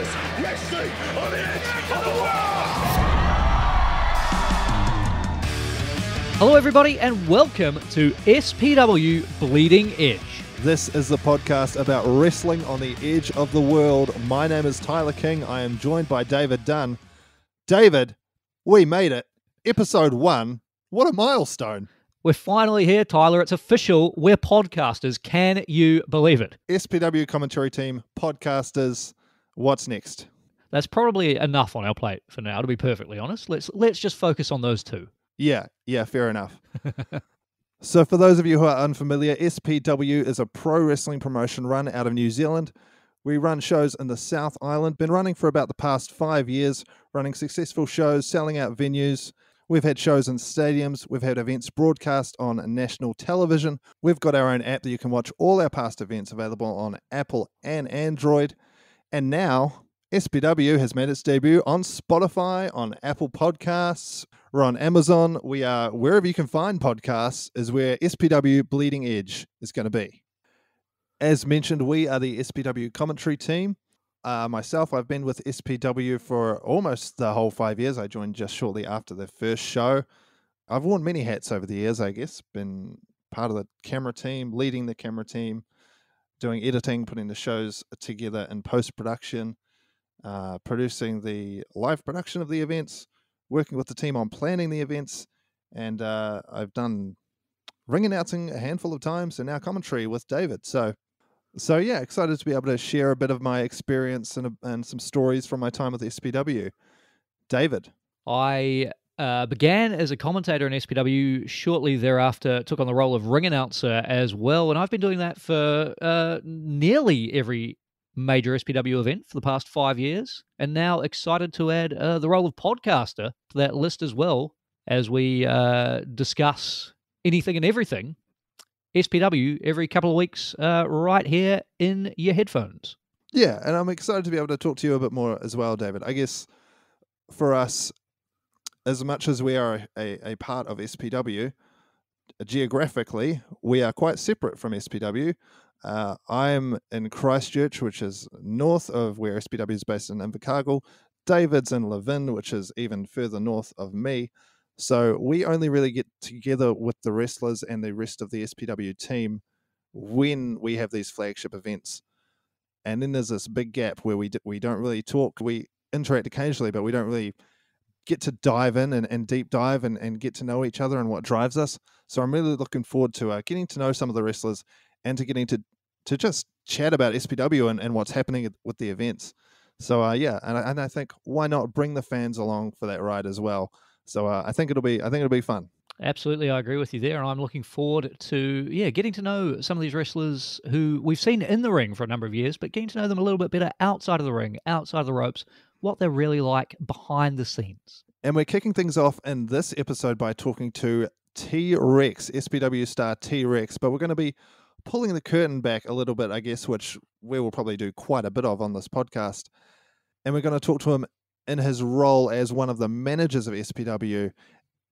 fastest wrestling on the edge of the world! Hello everybody and welcome to SPW Bleeding Edge. This is the podcast about wrestling on the edge of the world. My name is Tyler King. I am joined by David Dunn. David, we made it. Episode 1. What a milestone. We're finally here, Tyler. It's official. We're podcasters. Can you believe it? SPW commentary team, podcasters. What's next? That's probably enough on our plate for now, to be perfectly honest. Let's just focus on those two. Yeah, fair enough. So for those of you who are unfamiliar, SPW is a pro wrestling promotion run out of New Zealand. We run shows in the South Island, been running for about the past 5 years, running successful shows, selling out venues. We've had shows in stadiums. We've had events broadcast on national television. We've got our own app that you can watch all our past events, available on Apple and Android. And now SPW has made its debut on Spotify, on Apple Podcasts. We're on Amazon. We are wherever you can find podcasts is where SPW Bleeding Edge is going to be. As mentioned, we are the SPW commentary team. Myself, I've been with SPW for almost the whole 5 years. I joined just shortly after the first show. I've worn many hats over the years, I guess. Been part of the camera team, leading the camera team, doing editing, putting the shows together in post-production, producing the live production of the events, working with the team on planning the events, and I've done ring announcing a handful of times, and now commentary with David. So yeah, excited to be able to share a bit of my experience and some stories from my time with SPW. David. I began as a commentator in SPW. Shortly thereafter, took on the role of ring announcer as well, and I've been doing that for nearly every major SPW event for the past 5 years, and now excited to add the role of podcaster to that list as well as we discuss anything and everything SPW every couple of weeks right here in your headphones. Yeah, and I'm excited to be able to talk to you a bit more as well, David. I guess for us, as much as we are a part of SPW, geographically, we are quite separate from SPW. I'm in Christchurch, which is north of where SPW is based in Invercargill. David's in Levin, which is even further north of me. So we only really get together with the wrestlers and the rest of the SPW team when we have these flagship events. And then there's this big gap where we don't really talk. We interact occasionally, but we don't really get to dive in and deep dive and get to know each other and what drives us. So I'm really looking forward to getting to know some of the wrestlers and to getting to just chat about SPW and what's happening with the events. So yeah, and I think why not bring the fans along for that ride as well. So I think it'll be fun. Absolutely, I agree with you there, and I'm looking forward to getting to know some of these wrestlers who we've seen in the ring for a number of years, but getting to know them a little bit better outside of the ring, outside of the ropes, what they're really like behind the scenes. And we're kicking things off in this episode by talking to T-Rex, SPW star T-Rex, but we're going to be pulling the curtain back a little bit, I guess, which we will probably do quite a bit of on this podcast. And we're going to talk to him in his role as one of the managers of SPW.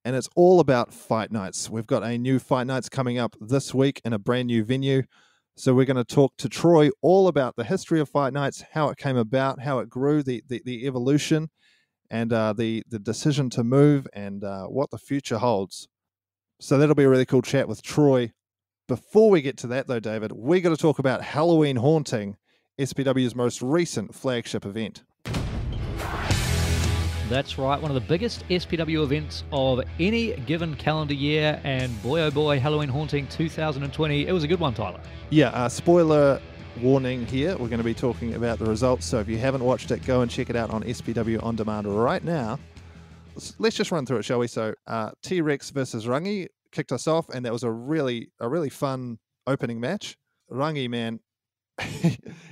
And it's all about Fight Nights. We've got a new Fight Nights coming up this week in a brand new venue. So we're going to talk to Troy all about the history of Fight Nights, how it came about, how it grew, the evolution, and the decision to move, and what the future holds. So that'll be a really cool chat with Troy. Before we get to that, though, David, we're going to talk about Halloween Haunting, SPW's most recent flagship event. That's right, one of the biggest SPW events of any given calendar year, and boy oh boy, Halloween Haunting 2020, it was a good one, Tyler. Yeah, spoiler warning here, we're going to be talking about the results, so if you haven't watched it, go and check it out on SPW On Demand right now. Let's just run through it, shall we? So T-Rex versus Rangi kicked us off, and that was a really fun opening match. Rangi, man,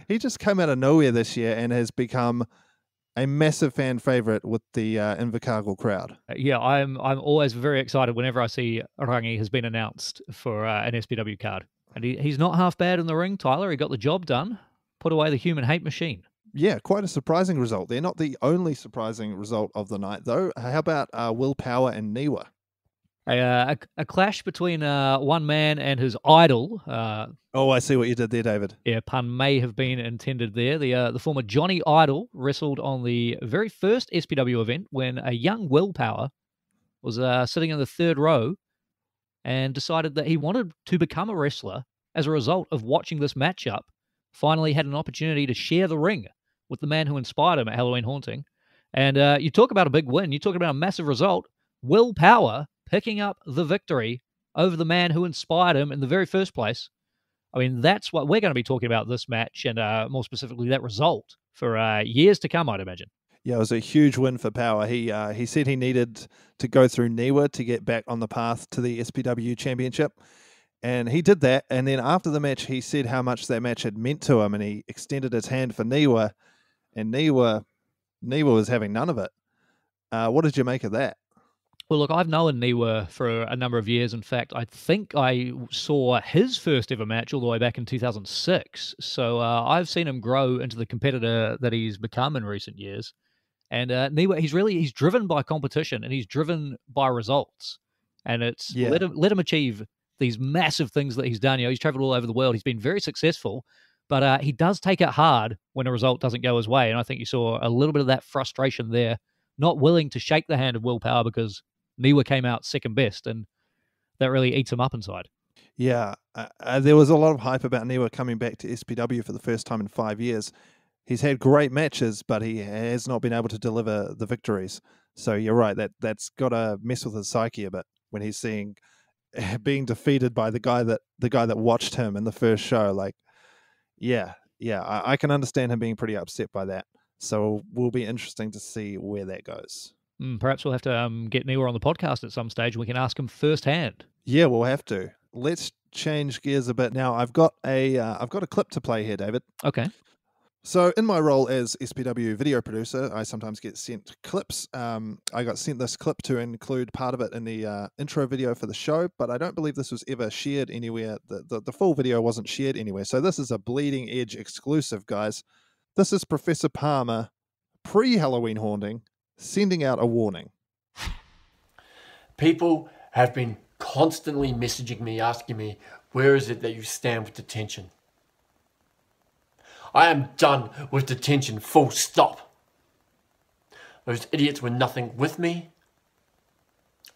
he just came out of nowhere this year and has become a massive fan favorite with the Invercargill crowd. Yeah, I'm always very excited whenever I see Rangi has been announced for an SPW card. And he's not half bad in the ring, Tyler. He got the job done, put away the human hate machine. Yeah, quite a surprising result. They're not the only surprising result of the night, though. How about Will Power and Niwa? A clash between one man and his idol. Oh, I see what you did there, David. Yeah, pun may have been intended there. The former Johnny Idol wrestled on the very first SPW event when a young Willpower was sitting in the third row and decided that he wanted to become a wrestler as a result of watching this matchup. Finally had an opportunity to share the ring with the man who inspired him at Halloween Haunting. And you talk about a big win. You talk about a massive result. Willpower picking up the victory over the man who inspired him in the very first place. I mean, that's what we're going to be talking about this match and more specifically that result for years to come, I'd imagine. Yeah, it was a huge win for Power. He said he needed to go through Niwa to get back on the path to the SPW Championship. And he did that. And then after the match, he said how much that match had meant to him. And he extended his hand for Niwa. And Niwa was having none of it. What did you make of that? Well, look, I've known Niwa for a number of years. In fact, I think I saw his first ever match all the way back in 2006. So I've seen him grow into the competitor that he's become in recent years. And Niwa, he's driven by competition and he's driven by results. And it's let him achieve these massive things that he's done. You know, he's traveled all over the world. He's been very successful, but he does take it hard when a result doesn't go his way. And I think you saw a little bit of that frustration there, not willing to shake the hand of Willpower because Niwa came out second best, and that really eats him up inside. Yeah, there was a lot of hype about Niwa coming back to SPW for the first time in 5 years. He's had great matches, but he has not been able to deliver the victories. So you're right, that's got to mess with his psyche a bit when he's seeing being defeated by the guy that watched him in the first show. Like, I can understand him being pretty upset by that. So it will be interesting to see where that goes. Perhaps we'll have to get Niwa on the podcast at some stage and we can ask him firsthand. Yeah, we'll have to. Let's change gears a bit now. I've got a clip to play here, David. Okay. So in my role as SPW video producer, I sometimes get sent clips. I got sent this clip to include part of it in the intro video for the show, but I don't believe this was ever shared anywhere. The full video wasn't shared anywhere. So this is a Bleeding Edge exclusive, guys. This is Professor Palmer, pre-Halloween Haunting, sending out a warning. People have been constantly messaging me, asking me, where is it that you stand with detention? I am done with detention, full stop. Those idiots were nothing with me,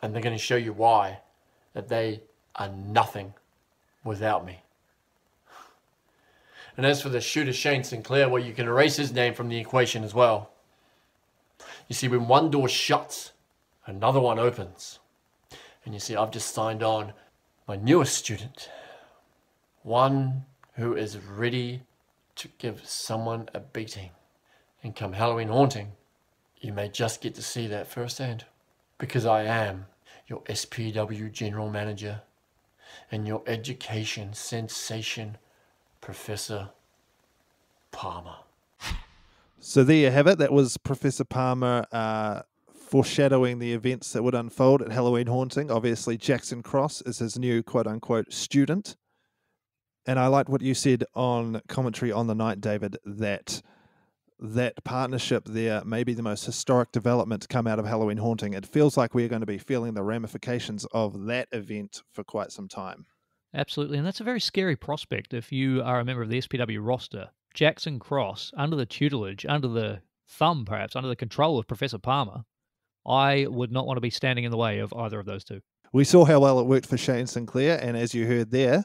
and they're going to show you why, that they are nothing without me. And as for the shooter Shane Sinclair, well, you can erase his name from the equation as well. You see, when one door shuts, another one opens. And you see, I've just signed on my newest student, one who is ready to give someone a beating. And come Halloween Haunting, you may just get to see that firsthand. Because I am your SPW General Manager and your education sensation, Professor Palmer. So there you have it. That was Professor Palmer foreshadowing the events that would unfold at Halloween Haunting. Obviously, Jackson Cross is his new quote-unquote student. And I liked what you said on commentary on the night, David, that partnership there may be the most historic development to come out of Halloween Haunting. It feels like we're going to be feeling the ramifications of that event for quite some time. Absolutely, and that's a very scary prospect if you are a member of the SPW roster. Jackson Cross, under the tutelage, under the thumb perhaps, under the control of Professor Palmer, I would not want to be standing in the way of either of those two. We saw how well it worked for Shane Sinclair, and as you heard there,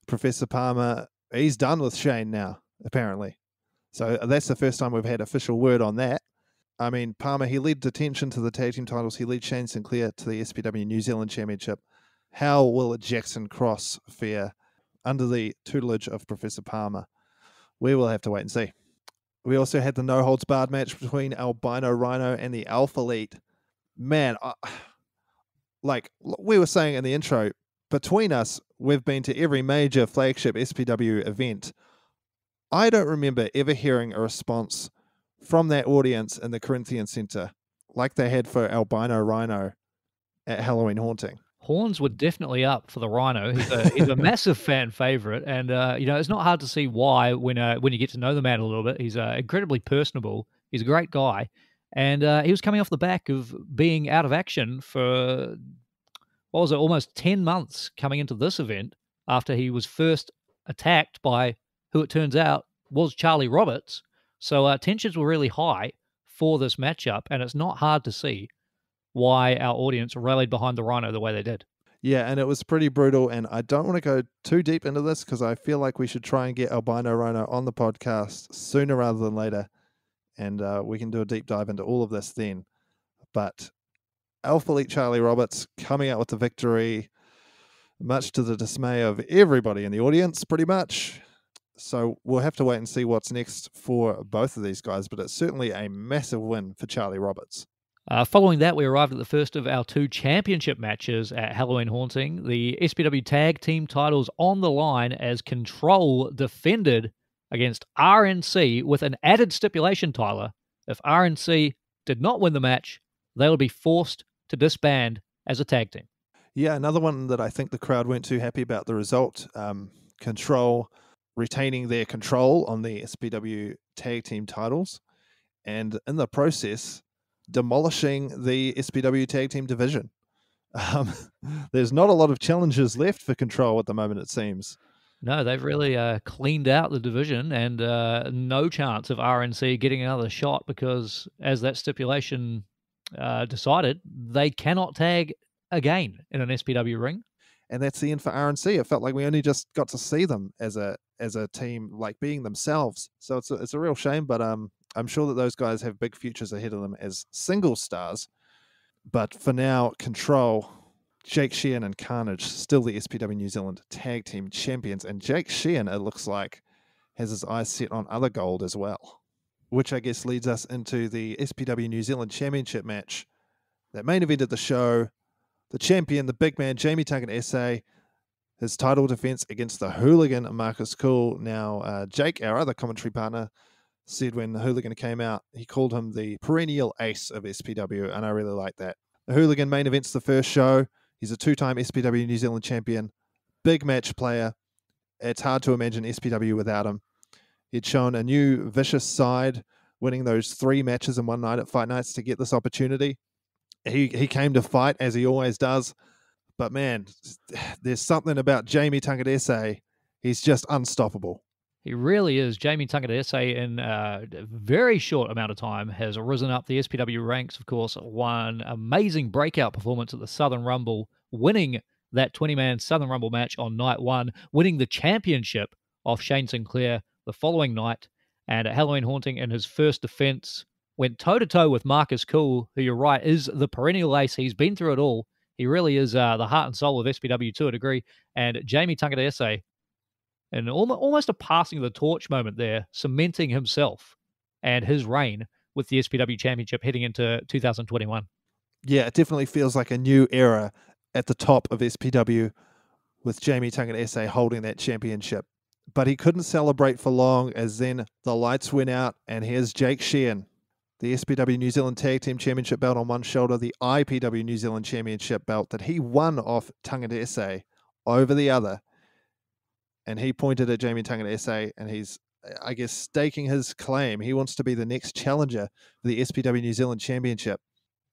Professor Palmer, he's done with Shane now, apparently. So that's the first time we've had official word on that. I mean, Palmer, he led detention to the tag team titles. He led Shane Sinclair to the SPW New Zealand Championship. How will a Jackson Cross fare under the tutelage of Professor Palmer? We will have to wait and see. We also had the no-holds-barred match between Albino Rhino and the Alpha Elite. Man, like we were saying in the intro, between us, we've been to every major flagship SPW event. I don't remember ever hearing a response from that audience in the Corinthian Centre like they had for Albino Rhino at Halloween Haunting. Horns were definitely up for the Rhino. He's a massive fan favorite, and it's not hard to see why when you get to know the man a little bit. He's incredibly personable. He's a great guy, and he was coming off the back of being out of action for what was it, almost 10 months coming into this event after he was first attacked by who it turns out was Charlie Roberts. So tensions were really high for this matchup, and it's not hard to see why our audience rallied behind the Rhino the way they did. Yeah, and it was pretty brutal, and I don't want to go too deep into this because I feel like we should try and get Albino Rhino on the podcast sooner rather than later, and we can do a deep dive into all of this then. But Alpha Elite Charlie Roberts coming out with the victory, much to the dismay of everybody in the audience, pretty much. So we'll have to wait and see what's next for both of these guys, but it's certainly a massive win for Charlie Roberts. Following that, we arrived at the first of our 2 championship matches at Halloween Haunting. The SPW Tag Team titles on the line as Control defended against RNC with an added stipulation, Tyler. If RNC did not win the match, they would be forced to disband as a tag team. Yeah, another one that I think the crowd weren't too happy about the result. Control retaining their control on the SPW Tag Team titles, and in the process, demolishing the SPW Tag Team division. There's not a lot of challenges left for Control at the moment, it seems. No, they've really cleaned out the division, and no chance of RNC getting another shot because, as that stipulation decided, they cannot tag again in an SPW ring. And that's the end for RNC. It felt like we only just got to see them as a team, like being themselves. So it's a real shame, but I'm sure that those guys have big futures ahead of them as single stars. But for now, Control, Jake Sheehan and Carnage, still the SPW New Zealand Tag Team Champions. And Jake Sheehan, it looks like, has his eyes set on other gold as well, which I guess leads us into the SPW New Zealand Championship match that main evented the show. The champion, the big man, Jamie Tunkett SA, his title defense against the hooligan, Marcus Cool. Now, Jake, our other commentary partner, said when the hooligan came out, he called him the perennial ace of SPW, and I really like that. The hooligan main event's the first show. He's a 2-time SPW New Zealand champion, big match player. It's hard to imagine SPW without him. He'd shown a new vicious side, winning those 3 matches in one night at Fight Nights to get this opportunity. He came to fight, as he always does. But man, there's something about Jamie Tunkett SA. He's just unstoppable. He really is. Jamie Tunkett SA, in a very short amount of time, has risen up the SPW ranks. Of course, one amazing breakout performance at the Southern Rumble, winning that 20-man Southern Rumble match on night 1, winning the championship off Shane Sinclair the following night. And at Halloween Haunting, in his first defense, went toe-to-toe with Marcus Cool, who, you're right, is the perennial ace. He's been through it all. He really is the heart and soul of SPW to a degree. And Jamie Tunkett SA, and almost a passing of the torch moment there, cementing himself and his reign with the SPW Championship heading into 2021. Yeah, it definitely feels like a new era at the top of SPW with Jamie Tunkett SA holding that championship. But he couldn't celebrate for long, as then the lights went out, and here's Jake Sheehan, the SPW New Zealand Tag Team Championship belt on one shoulder, the IPW New Zealand Championship belt that he won off Tunkett SA over the other. And he pointed at Jamie Tunkett SA, and he's, I guess, staking his claim. He wants to be the next challenger for the SPW New Zealand Championship.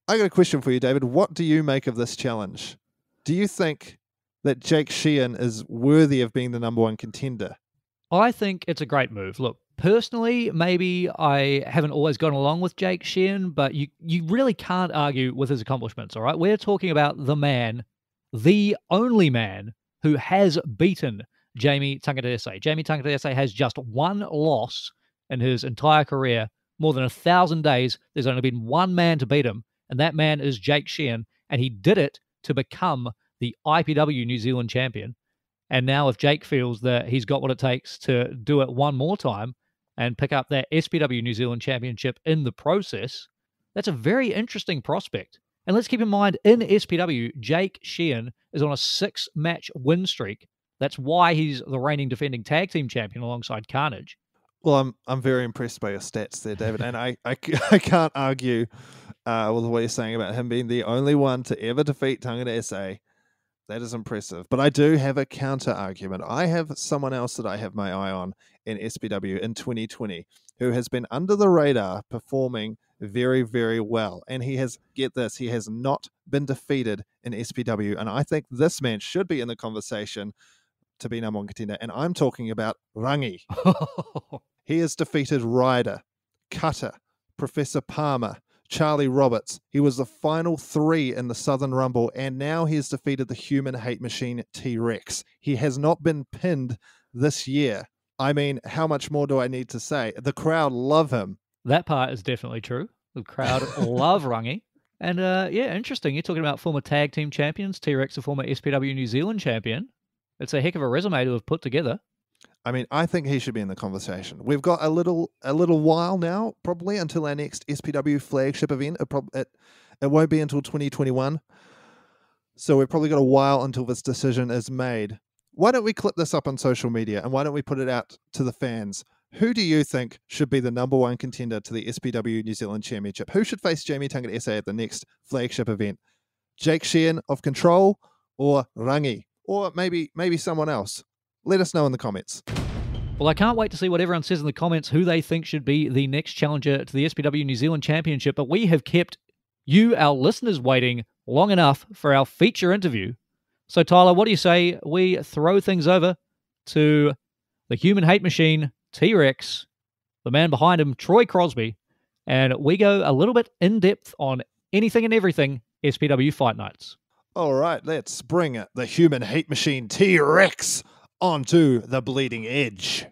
I got a question for you, David. What do you make of this challenge? Do you think that Jake Sheehan is worthy of being the #1 contender? I think it's a great move. Look, personally, maybe I haven't always gone along with Jake Sheehan, but you really can't argue with his accomplishments, all right? We're talking about the man, the only man, who has beaten Jamie Tunkett SA. Jamie Tunkett SA has just 1 loss in his entire career. More than 1,000 days, there's only been 1 man to beat him, and that man is Jake Sheehan, and he did it to become the IPW New Zealand champion. And now if Jake feels that he's got what it takes to do it one more time and pick up that SPW New Zealand Championship in the process, that's a very interesting prospect. And let's keep in mind, in SPW, Jake Sheehan is on a 6-match win streak. That's why he's the reigning defending tag team champion alongside Carnage. Well, I'm very impressed by your stats there, David, and I can't argue with what you're saying about him being the only one to ever defeat Tunkett SA. That is impressive. But I do have a counter argument. I have someone else that I have my eye on in SPW in 2020 who has been under the radar performing very, very well. And he has, get this, he has not been defeated in SPW. And I think this man should be in the conversation to be number one contender. And I'm talking about Rangi. He has defeated Ryder, Cutter, Professor Palmer, Charlie Roberts. He was the final 3 in the Southern Rumble, and now he has defeated the human hate machine T-Rex. He has not been pinned this year. I mean, how much more do I need to say? The crowd love him. That part is definitely true. The crowd love Rangi. And yeah, interesting. You're talking about former tag team champions, T-Rex, a former SPW New Zealand champion. It's a heck of a resume to have put together. I mean, I think he should be in the conversation. We've got a little while now, probably until our next SPW flagship event. It won't be until 2021. So we've probably got a while until this decision is made. Why don't we clip this up on social media and why don't we put it out to the fans? Who do you think should be the number one contender to the SPW New Zealand Championship? Who should face Jamie Tungat SA at the next flagship event? Jake Sheehan of Control or Rangi? Or maybe someone else? Let us know in the comments. Well, I can't wait to see what everyone says in the comments who they think should be the next challenger to the SPW New Zealand Championship. But we have kept you, our listeners, waiting long enough for our feature interview. So, Tyler, what do you say we throw things over to the human hate machine, T-Rex, the man behind him, Troy Crosby, and we go a little bit in-depth on anything and everything SPW Fight Nights. All right, let's bring the human hate machine T-Rex onto the bleeding edge.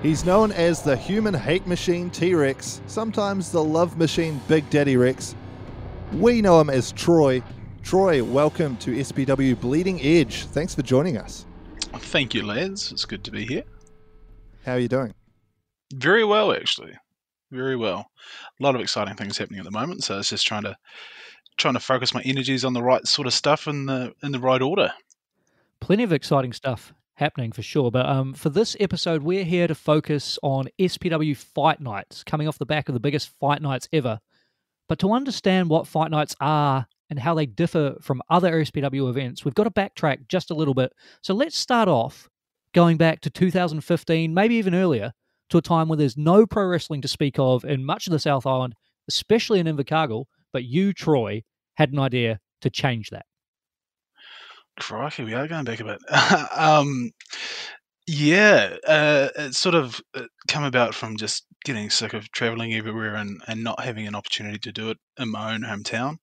He's known as the human hate machine T-Rex, sometimes the love machine Big Daddy Rex. We know him as Troy. Troy, welcome to SPW Bleeding Edge. Thanks for joining us. Thank you, lads. It's good to be here. How are you doing? Very well, actually. Very well. A lot of exciting things happening at the moment, so it's just trying to focus my energies on the right sort of stuff in the right order. Plenty of exciting stuff happening for sure, but for this episode, we're here to focus on SPW Fight Nights, coming off the back of the biggest Fight Nights ever. But to understand what Fight Nights are and how they differ from other SPW events, we've got to backtrack just a little bit. So let's start off going back to 2015, maybe even earlier, to a time where there's no pro wrestling to speak of in much of the South Island, especially in Invercargill, but you, Troy, had an idea to change that. Crikey, we are going back a bit. It sort of come about from just getting sick of travelling everywhere and not having an opportunity to do it in my own hometown.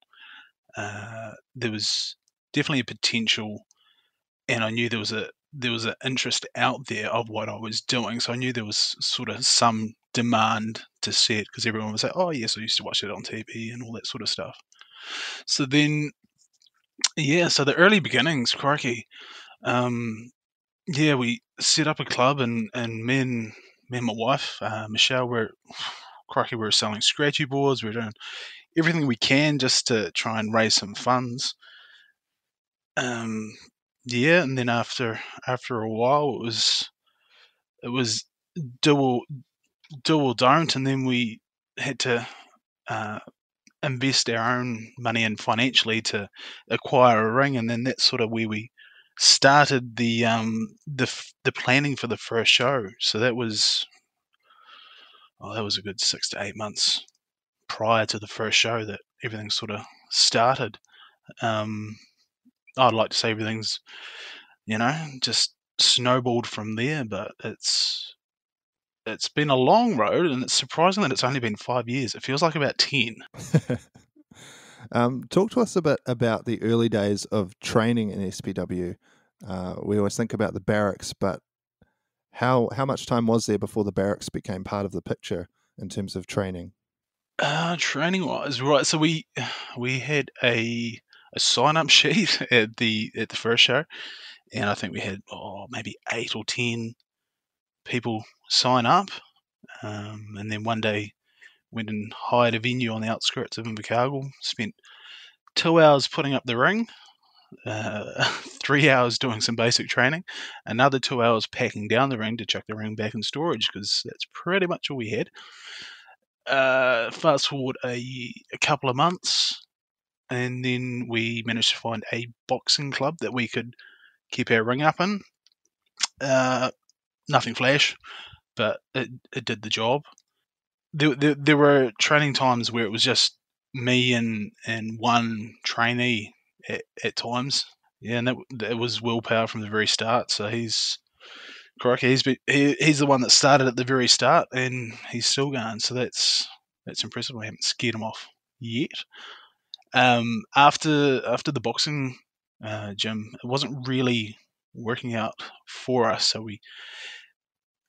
There was definitely a potential, and I knew there was an interest out there of what I was doing, so I knew there was sort of some demand to see it because everyone was like, "Oh yes, I used to watch it on TV and all that sort of stuff." So then, so the early beginnings, crikey, we set up a club and me and my wife, Michelle, we were selling scratchy boards. We were doing everything we can just to try and raise some funds. And then after a while, it was do or don't, and then we had to invest our own money in financially to acquire a ring, and then that's sort of where we started the planning for the first show. So that was a good 6 to 8 months prior to the first show that everything sort of started. I'd like to say everything's, just snowballed from there, but it's been a long road, and it's surprising that it's only been 5 years. It feels like about 10. Talk to us a bit about the early days of training in SPW. We always think about the barracks, but how much time was there before the barracks became part of the picture in terms of training? Training wise, right? So we had a sign up sheet at the first show, and I think we had maybe 8 or 10 people sign up, and then one day went and hired a venue on the outskirts of Invercargill, spent 2 hours putting up the ring, 3 hours doing some basic training, another 2 hours packing down the ring to chuck the ring back in storage, because that's pretty much all we had. Fast forward a couple of months, and then we managed to find a boxing club that we could keep our ring up in. Nothing flash, but it did the job. There were training times where it was just me and one trainee at times. Yeah, and that was willpower from the very start. So he's the one that started at the very start, and he's still going. So that's impressive. I haven't scared him off yet. After the boxing gym, it wasn't really working out for us, so we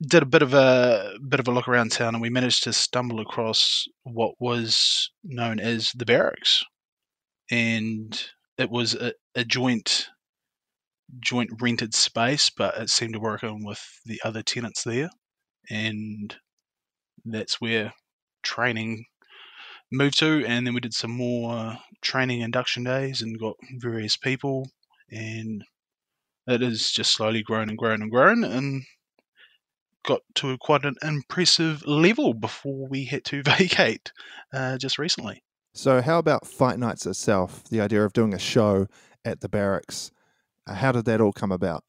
did a bit of a look around town, and we managed to stumble across what was known as the barracks, and it was a joint rented space, but it seemed to work on with the other tenants there, and that's where training moved to. And then we did some more training induction days and got various people, and it has just slowly grown and grown and grown, and got to quite an impressive level before we had to vacate just recently. So how about Fight Nights itself, the idea of doing a show at the barracks? How did that all come about?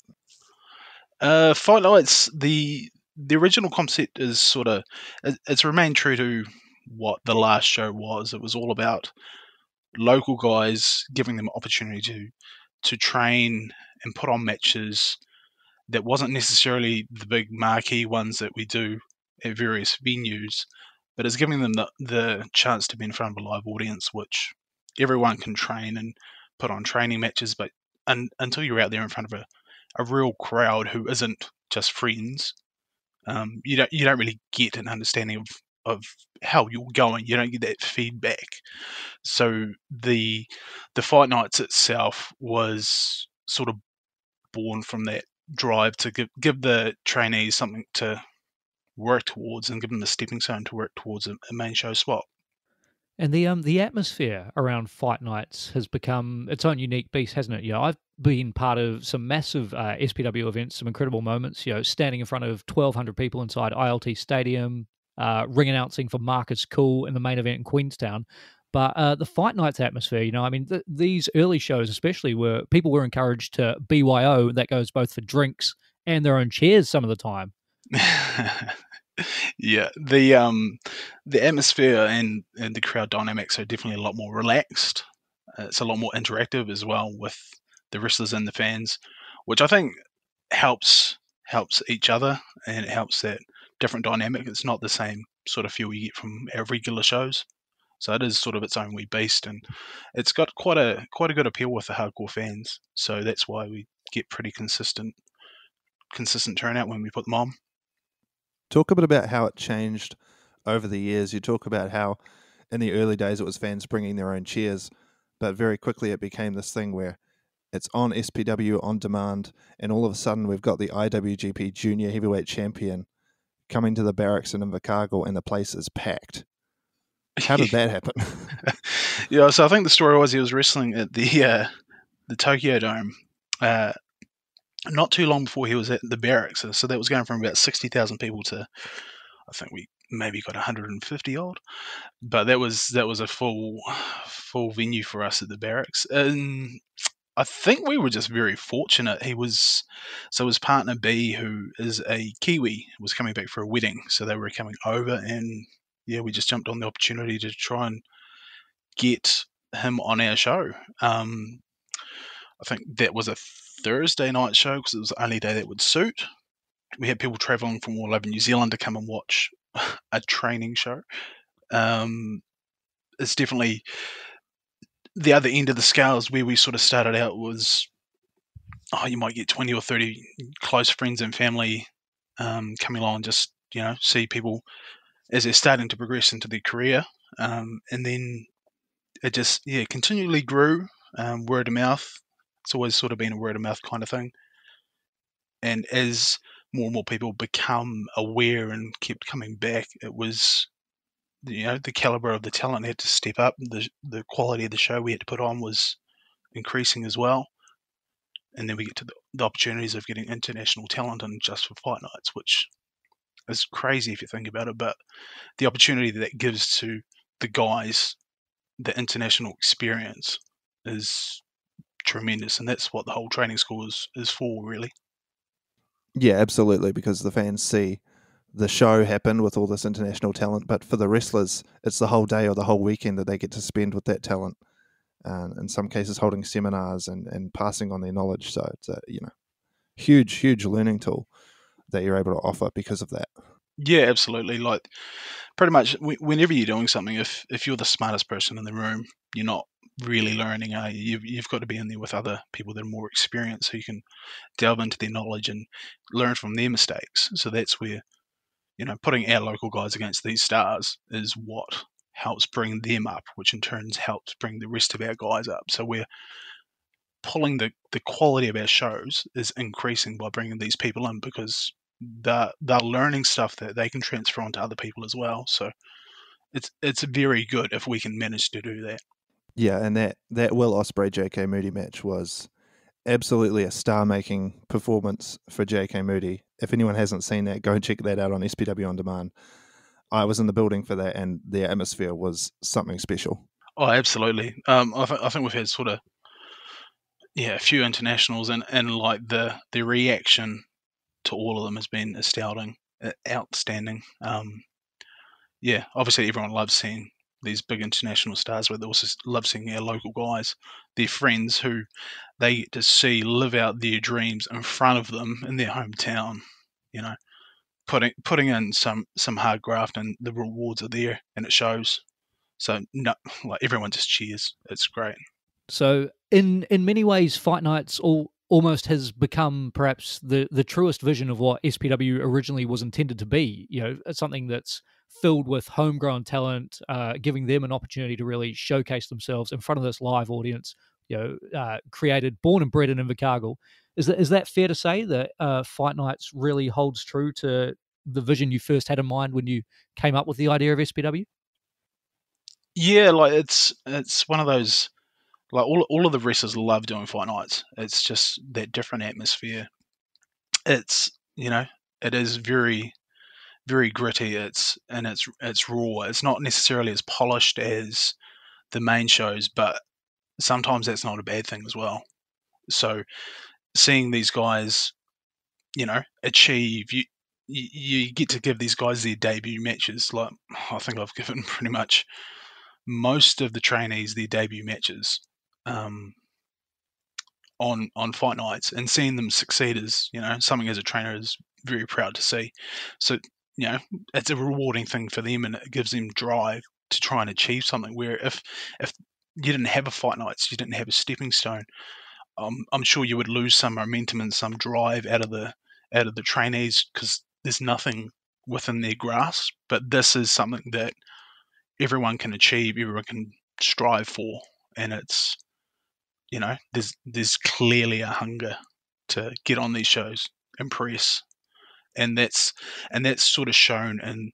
Fight Nights, the original concept is sort of, it's remained true to what the last show was. It was all about local guys, giving them opportunity to train and put on matches that wasn't necessarily the big marquee ones that we do at various venues, but it's giving them the chance to be in front of a live audience, which everyone can train and put on training matches, but until you're out there in front of a real crowd who isn't just friends, you don't really get an understanding of how you're going. You don't get that feedback. So the Fight Nights itself was sort of born from that drive to give the trainees something to work towards and give them the stepping stone to work towards a main show spot. And the atmosphere around Fight Nights has become its own unique beast, hasn't it? You know, I've been part of some massive SPW events, some incredible moments. You know, standing in front of 1,200 people inside ILT Stadium, ring announcing for Marcus Cool in the main event in Queenstown. But the Fight Nights atmosphere, you know, I mean, these early shows, especially, where people were encouraged to BYO. That goes both for drinks and their own chairs some of the time. Yeah, the atmosphere and the crowd dynamics are definitely a lot more relaxed. It's a lot more interactive as well with the wrestlers and the fans, which I think helps each other, and it helps that different dynamic. It's not the same sort of feel you get from our regular shows. So it is sort of its own wee beast, and it's got quite a good appeal with the hardcore fans. So that's why we get pretty consistent turnout when we put them on. Talk a bit about how it changed over the years. You talk about how in the early days it was fans bringing their own chairs, but very quickly it became this thing where it's on SPW on demand, and all of a sudden we've got the IWGP Junior Heavyweight Champion coming to the barracks in Invercargill, and the place is packed. How did that happen? Yeah, so I think the story was he was wrestling at the Tokyo Dome not too long before he was at the barracks. So that was going from about 60,000 people to, I think we maybe got 150 odd. But that was a full venue for us at the barracks. And I think we were just very fortunate. His partner B, who is a Kiwi, was coming back for a wedding. So they were coming over, and yeah, we just jumped on the opportunity to try and get him on our show. I think that was a Thursday night show because it was the only day that would suit. We had people travelling from all over New Zealand to come and watch a training show. It's definitely the other end of the scale is where we sort of started out was, you might get 20 or 30 close friends and family coming along and just, see people as they're starting to progress into their career. And then it just, continually grew, word of mouth. It's always sort of been a word of mouth kind of thing. And as more and more people become aware and kept coming back, it was, the caliber of the talent had to step up. The quality of the show we had to put on was increasing as well. And then we get to the opportunities of getting international talent and just for Fight Nights, which is crazy if you think about it. But the opportunity that gives to the guys the international experience is tremendous, and that's what the whole training school is for, really. Yeah, absolutely, because the fans see the show happen with all this international talent, but for the wrestlers, it's the whole day or the whole weekend that they get to spend with that talent. In some cases, holding seminars and passing on their knowledge. So it's a huge learning tool that you're able to offer because of that. Yeah, absolutely. Like, pretty much whenever you're doing something, if you're the smartest person in the room, you're not really learning, are you? You've got to be in there with other people that are more experienced, so you can delve into their knowledge and learn from their mistakes. So that's where, putting our local guys against these stars is what helps bring them up, which in turn helps bring the rest of our guys up. So we're pulling the quality of our shows is increasing by bringing these people in, because they're learning stuff that they can transfer on to other people as well. So it's very good if we can manage to do that. Yeah, and that Will Ospreay JK Moody match was absolutely a star-making performance for JK Moody. If anyone hasn't seen that, go and check that out on SPW On Demand. I was in the building for that, and the atmosphere was something special. Oh, absolutely. I think we've had sort of a few internationals, and like the reaction to all of them has been outstanding. Obviously everyone loves seeing these big international stars, but they also love seeing our local guys, their friends who they get to see live out their dreams in front of them in their hometown. Putting in some hard graft, and the rewards are there, and it shows. So no, like, everyone just cheers. It's great. So in many ways, Fight Nights almost has become perhaps the truest vision of what SPW originally was intended to be. It's something that's filled with homegrown talent, giving them an opportunity to really showcase themselves in front of this live audience. Created, born and bred in Invercargill. Is that fair to say that Fight Nights really holds true to the vision you first had in mind when you came up with the idea of SPW? Yeah, like it's one of those, like, all of the wrestlers love doing Fight Nights. It's just that different atmosphere. It's it is very, very gritty. It's raw. It's not necessarily as polished as the main shows, but sometimes that's not a bad thing as well. So seeing these guys, achieve, you get to give these guys their debut matches. Like, I think I've given pretty much most of the trainees their debut matches on Fight Nights, and seeing them succeed is, something as a trainer is very proud to see. So, it's a rewarding thing for them, and it gives them drive to try and achieve something. Where if you didn't have a Fight Nights, you didn't have a stepping stone, I'm sure you would lose some momentum and some drive out of the trainees, because there's nothing within their grasp. But this is something that everyone can achieve, everyone can strive for, and it's, there's clearly a hunger to get on these shows, impress, and that's sort of shown in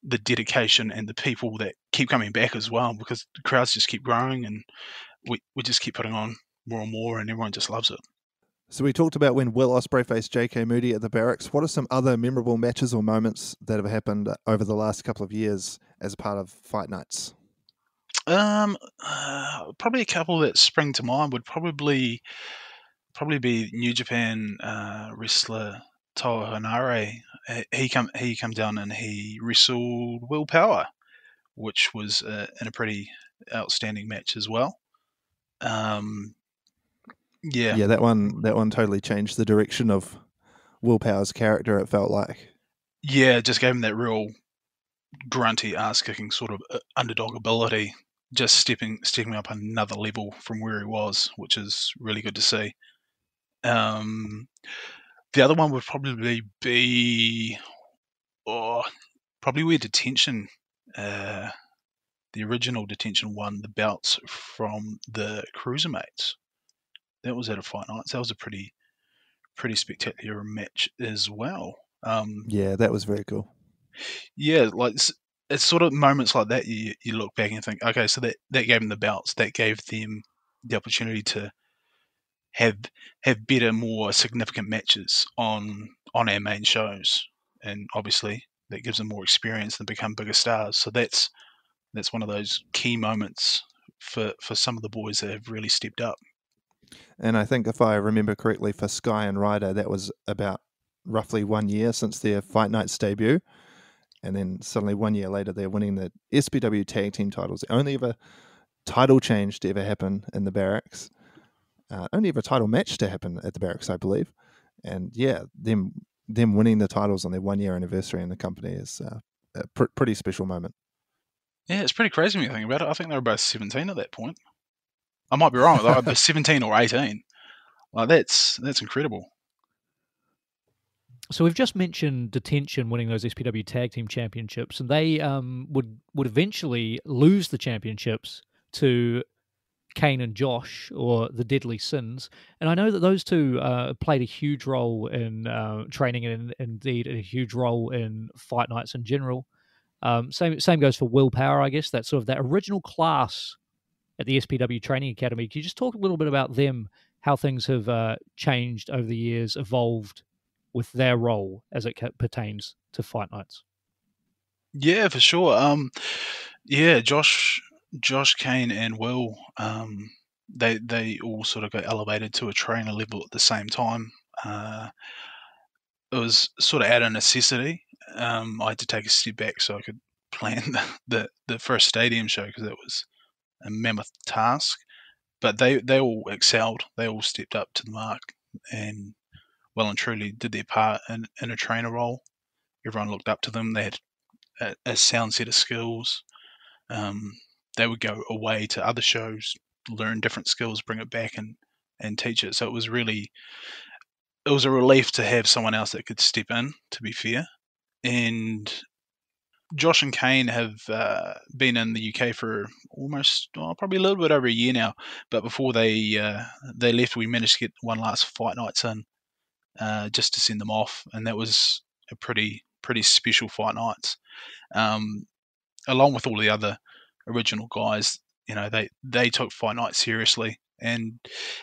the dedication and the people that keep coming back as well, because the crowds just keep growing, and we just keep putting on more and more, and everyone just loves it. So we talked about when Will Ospreay faced JK Moody at the Barracks. What are some other memorable matches or moments that have happened over the last couple of years as a part of Fight Nights? Probably a couple that spring to mind would probably be New Japan wrestler Toa Hanare. He come down and he wrestled Will Power, which was in a pretty outstanding match as well. Yeah, that one totally changed the direction of Will Power's character, it felt like. Yeah, just gave him that real grunty, ass-kicking sort of underdog ability, just stepping up another level from where he was, which is really good to see. The other one would probably be, probably where Detention, the original Detention, won the belts from the Cruisermates. That was at a Fight Nights. That was a pretty spectacular match as well. Yeah, that was very cool. Yeah, like it's sort of moments like that you look back and think, okay, so that gave them the belts, that gave them the opportunity to have better, more significant matches on our main shows, and obviously that gives them more experience and become bigger stars. So that's one of those key moments for some of the boys that have really stepped up. And I think if I remember correctly, for Sky and Ryder, that was about roughly 1 year since their Fight Nights debut. And then suddenly 1 year later, they're winning the SPW tag team titles. The only ever title change to ever happen in the barracks. Only ever title match to happen at the barracks, I believe. And yeah, them winning the titles on their 1 year anniversary in the company is a pretty special moment. Yeah, it's pretty crazy when you think about it. I think they were both 17 at that point. I might be wrong. They're 17 or 18. Like that's incredible. So we've just mentioned Detention winning those SPW Tag Team Championships, and they would eventually lose the championships to Kane and Josh, or the Deadly Sins. And I know that those two played a huge role in training and indeed a huge role in Fight Nights in general. Same goes for Willpower, I guess. That original class at the SPW Training Academy. Can you just talk a little bit about them, how things have changed over the years, evolved with their role as it pertains to Fight Nights? Yeah, for sure. Yeah, Josh, Kane, and Will, they all sort of got elevated to a trainer level at the same time. It was sort of out of necessity. I had to take a step back so I could plan the first stadium show, because it was a mammoth task. But they all excelled. They all stepped up to the mark and well and truly did their part in a trainer role. Everyone looked up to them. They had a sound set of skills. They would go away to other shows, learn different skills, bring it back and teach it. So it was a relief to have someone else that could step in, to be fair. And Josh and Kane have been in the UK for almost, probably a little bit over a year now. But before they left, we managed to get one last Fight Nights in, just to send them off, and that was a pretty special Fight Nights. Along with all the other original guys, they took Fight Night seriously, and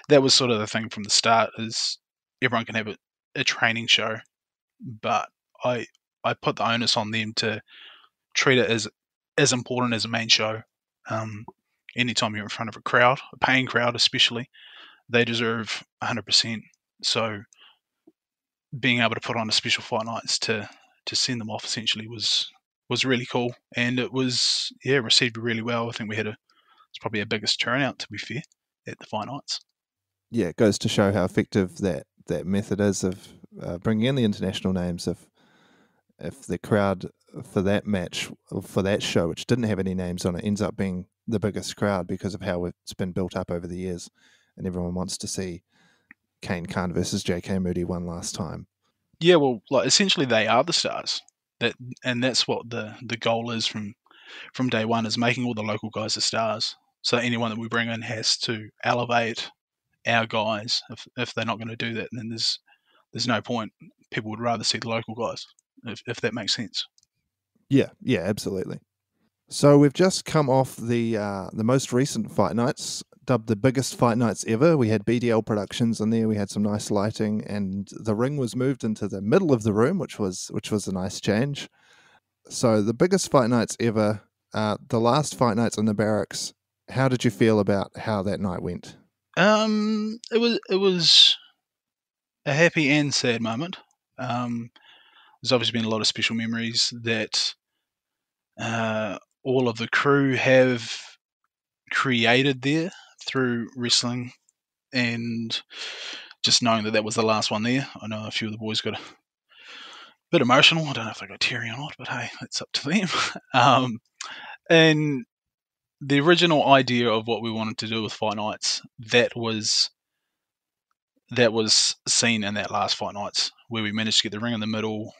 that was sort of the thing from the start, is everyone can have a training show, but I put the onus on them to treat it as important as a main show. Anytime you're in front of a crowd, a paying crowd especially, they deserve 100%. So being able to put on a special Fight Nights to send them off essentially was really cool, and it was received really well. I think it's probably our biggest turnout, to be fair, at the Fight Nights. Yeah, it goes to show how effective that method is of bringing in the international names. If the crowd for that match, for that show, which didn't have any names on it, ends up being the biggest crowd because of how it's been built up over the years, and everyone wants to see Kane Khan versus J.K. Moody one last time. Yeah, well, like essentially they are the stars. And that's what the goal is from day one, is making all the local guys the stars. So anyone that we bring in has to elevate our guys. If they're not going to do that, then there's no point. People would rather see the local guys, if that makes sense. Yeah, absolutely. So we've just come off the most recent Fight Nights, dubbed the biggest Fight Nights ever. We had BDL Productions in there. We had some nice lighting, and the ring was moved into the middle of the room, which was a nice change. So the biggest Fight Nights ever. The last Fight Nights in the barracks. How did you feel about how that night went? It was a happy and sad moment. There's obviously been a lot of special memories that all of the crew have created there through wrestling, and just knowing that was the last one there. I know a few of the boys got a bit emotional. I don't know if they got teary or not, but hey, it's up to them. And the original idea of what we wanted to do with Fight Nights, that was seen in that last Fight Nights, where we managed to get the ring in the middle.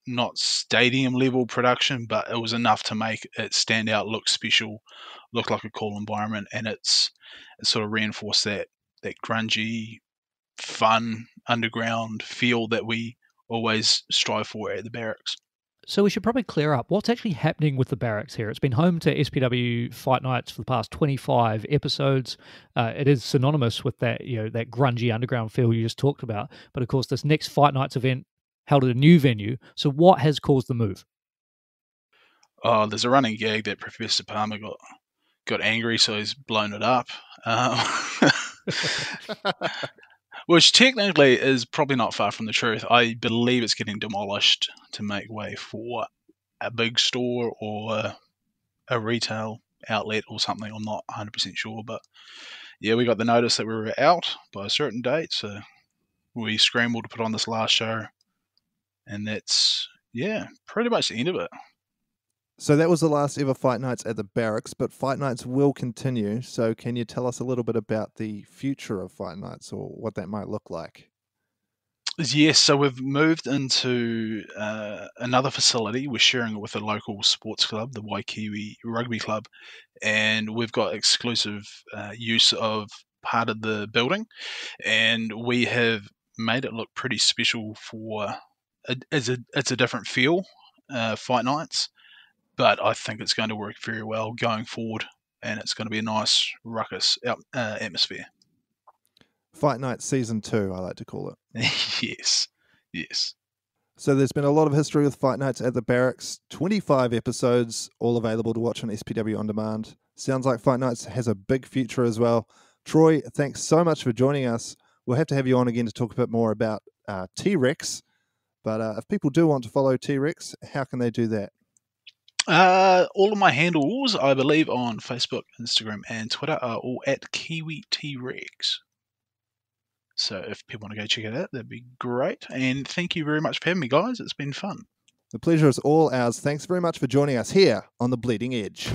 Not stadium level production, but it was enough to make it stand out, look special, look like a cool environment, and it sort of reinforced that grungy, fun, underground feel that we always strive for at the barracks. So we should probably clear up what's actually happening with the barracks here. It's been home to SPW Fight Nights for the past 25 episodes. It is synonymous with that, that grungy underground feel you just talked about. But of course, this next Fight Nights event held at a new venue. So what has caused the move? Oh, there's a running gag that Professor Palmer got angry, so he's blown it up. Which technically is probably not far from the truth. I believe it's getting demolished to make way for a big store or a retail outlet or something. I'm not 100% sure, but yeah, we got the notice that we were out by a certain date, so we scrambled to put on this last show, and that's, yeah, pretty much the end of it. So that was the last ever Fight Nights at the Barracks, but Fight Nights will continue. So can you tell us a little bit about the future of Fight Nights or what that might look like? Yes, so we've moved into another facility. We're sharing it with a local sports club, the Waikiwi Rugby Club, and we've got exclusive use of part of the building, and we have made it look pretty special for it's a different feel, Fight Nights, but I think it's going to work very well going forward, and it's going to be a nice ruckus atmosphere. Fight Night Season 2, I like to call it. Yes. So there's been a lot of history with Fight Nights at the Barracks. 25 episodes, all available to watch on SPW On Demand. Sounds like Fight Nights has a big future as well. Troy, thanks so much for joining us. We'll have to have you on again to talk a bit more about T-Rex. But if people do want to follow T-Rex, how can they do that? All of my handles, I believe, on Facebook, Instagram, and Twitter are all at Kiwi T-Rex. So if people want to go check it out, that'd be great. And thank you very much for having me, guys. It's been fun. The pleasure is all ours. Thanks very much for joining us here on The Bleeding Edge.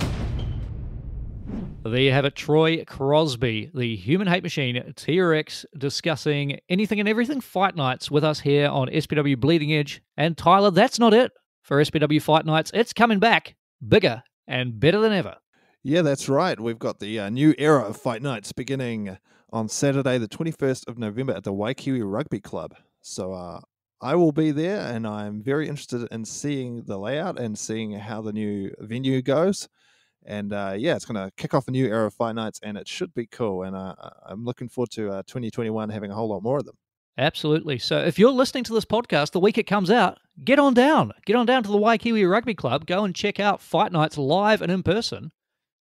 There you have it, Troy Crosby, the human hate machine, T-Rex, discussing anything and everything Fight Nights with us here on SPW Bleeding Edge. And Tyler, that's not it for SPW Fight Nights. It's coming back, bigger and better than ever. Yeah, that's right. We've got the new era of Fight Nights beginning on Saturday, the 21st of November at the Waikiwi Rugby Club. So I will be there, and I'm very interested in seeing the layout and seeing how the new venue goes. And yeah, it's going to kick off a new era of Fight Nights, and it should be cool. And I'm looking forward to 2021 having a whole lot more of them. Absolutely. So if you're listening to this podcast the week it comes out, get on down. Get on down to the Waikiwi Rugby Club. Go and check out Fight Nights live and in person.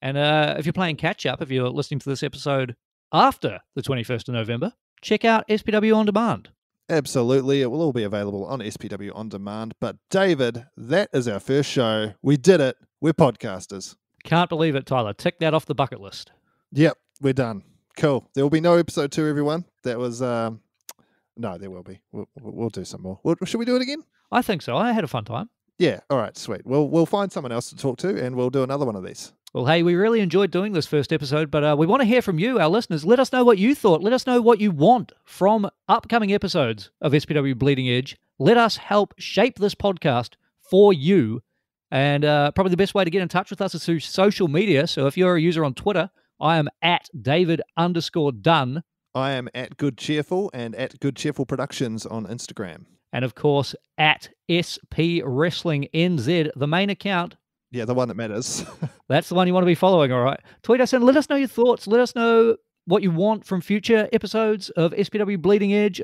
And if you're playing catch-up, if you're listening to this episode after the 21st of November, check out SPW On Demand. Absolutely. It will all be available on SPW On Demand. But David, that is our first show. We did it. We're podcasters. Can't believe it, Tyler. Tick that off the bucket list. Yep, we're done. Cool. There will be no episode 2, everyone. That was... No, there will be. We'll do some more. Should we do it again? I think so. I had a fun time. Yeah. All right. Sweet. We'll find someone else to talk to, and we'll do another one of these. Well, hey, we really enjoyed doing this first episode, but we want to hear from you, our listeners. Let us know what you thought. Let us know what you want from upcoming episodes of SPW Bleeding Edge. Let us help shape this podcast for you. And probably the best way to get in touch with us is through social media. So if you're a user on Twitter, I am at David_Dunn. I am at Good Cheerful and at Good Cheerful Productions on Instagram. And of course, at SP Wrestling NZ, the main account. Yeah, the one that matters. That's the one you want to be following, all right? Tweet us and let us know your thoughts. Let us know what you want from future episodes of SPW Bleeding Edge.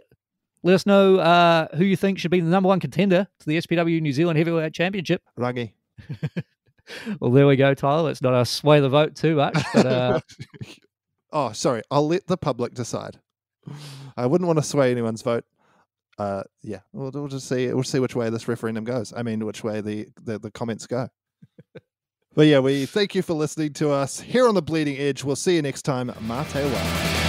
Let us know who you think should be the number one contender to the SPW New Zealand Heavyweight Championship. Ruggy. Well, there we go, Tyler. Let's not sway the vote too much. But oh, sorry. I'll let the public decide. I wouldn't want to sway anyone's vote. Yeah, we'll just see. We'll see which way this referendum goes. I mean, which way the comments go. But yeah, we thank you for listening to us here on The Bleeding Edge. We'll see you next time. Mate wa.